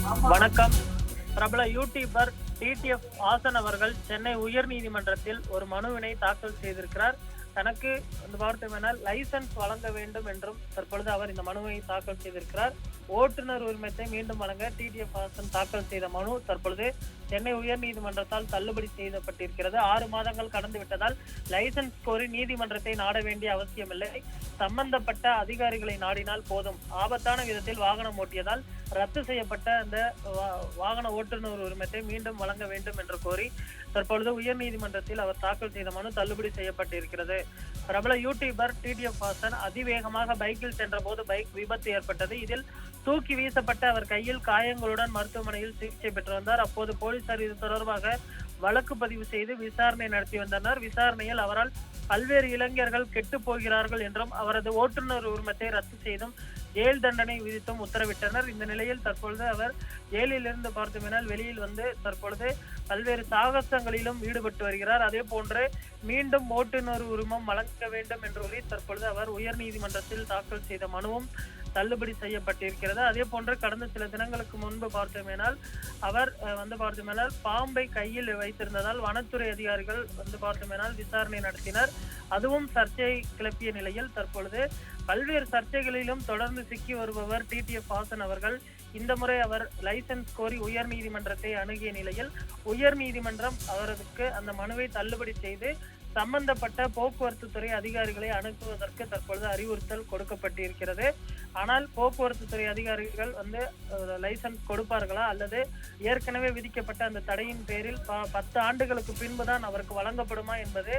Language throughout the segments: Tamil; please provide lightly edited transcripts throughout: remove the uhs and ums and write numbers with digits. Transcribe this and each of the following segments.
வணக்கம். பிரபல யூடியூபர் டிடிஎஃப் வாசன் அவர்கள் சென்னை உயர் நீதிமன்றத்தில் ஒரு மனுவினை தாக்கல் செய்திருக்கிறார். தனக்கு லைசன்ஸ் வழங்க வேண்டும் என்றும் தற்பொழுது அவர் இந்த மனுவை தாக்கல் செய்திருக்கிறார். ஓட்டுநர் உரிமத்தை மீண்டும் வழங்க டிடிஎஃப் வாசன் தாக்கல் செய்த மனு தற்பொழுது சென்னை உயர் நீதிமன்றத்தால் தள்ளுபடி செய்யப்பட்டிருக்கிறது. 6 மாதங்கள் கடந்து விட்டதால் லைசன்ஸ் கோரி நீதிமன்றத்தை நாட வேண்டிய அவசியமில்லை. சம்பந்தப்பட்ட அதிகாரிகளை நாடினால் போதும். ஆபத்தான விதத்தில் வாகனம் ஓட்டியதால் ரத்து செய்யப்பட்ட அந்த வாகன ஓட்டுநர் உரிமத்தை மீண்டும் வழங்க வேண்டும் என்று கோரி தற்பொழுது உயர் நீதிமன்றத்தில் அவர் தாக்கல் செய்த மனு தள்ளுபடி செய்யப்பட்டிருக்கிறது. பிரபல யூடியூபர் டிடிஎஃப் வாசன் அதிவேகமாக பைக்கில் சென்ற போது பைக் விபத்து ஏற்பட்டது. இதில் தூக்கி வீசப்பட்ட அவர் கையில் காயங்களுடன் மருத்துவமனையில் சிகிச்சை பெற்று வந்தார். அப்போது போலீசார் இது தொடர்பாக வழக்கு பதிவு செய்து விசாரணை நடத்தி வந்தனர். விசாரணையில் அவரால் பல்வேறு இளைஞர்கள் கெட்டு போகிறார்கள் என்றும் அவரது ஓட்டுநர் உரிமத்தை ரத்து செய்தும் ஜெயில் தண்டனை விதித்தும் உத்தரவிட்டனர். இந்த நிலையில் தற்பொழுது அவர் ஜெயிலில் இருந்து பார்த்தோமெனால் வெளியில் வந்து தற்பொழுது பல்வேறு சாகசங்களிலும் ஈடுபட்டு வருகிறார். அதே போன்று மீண்டும் ஓட்டுநர் உரிமம் வழங்க வேண்டும் என்று தற்பொழுது அவர் உயர் நீதிமன்றத்தில் தாக்கல் செய்த மனுவும் தள்ளுபடி செய்யப்பட்டிருக்கிறது. அதே போன்று கடந்த சில தினங்களுக்கு முன்பு பார்த்தோமேனால் அவர் பார்த்தோமேனால் பாம்பை கையில் வைத்திருந்ததால் வனத்துறை அதிகாரிகள் பார்த்தோமேனால் விசாரணை நடத்தினர். அதுவும் சர்ச்சையை கிளப்பிய நிலையில் தற்பொழுது பல்வேறு சர்ச்சைகளிலும் தொடர்ந்து சிக்கி வருபவர் டிடிஎஃப் வாசன் அவர்கள் இந்த முறை அவர் லைசன்ஸ் கோரி உயர் நீதிமன்றத்தை அணுகிய நிலையில் உயர் நீதிமன்றம் அவருக்கு அந்த மனுவை தள்ளுபடி செய்து சம்பந்தப்பட்ட போக்குவரத்து துறை அதிகாரிகளை அனுப்புவதற்கு தற்பொழுது அறிவுறுத்தல் கொடுக்கப்பட்டிருக்கிறது. ஆனால் போக்குவரத்து துறை அதிகாரிகள் லைசன்ஸ் கொடுப்பார்களா அல்லது ஏற்கனவே விதிக்கப்பட்ட அந்த தடையின் பேரில் 10 ஆண்டுகளுக்கு பின்புதான் அவருக்கு வழங்கப்படுமா என்பது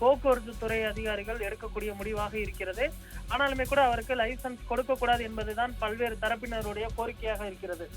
போக்குவரத்து துறை அதிகாரிகள் எடுக்கக்கூடிய முடிவாக இருக்கிறது. ஆனாலுமே கூட அவருக்கு லைசன்ஸ் கொடுக்க கூடாது என்பதுதான் பல்வேறு தரப்பினருடைய கோரிக்கையாக இருக்கிறது.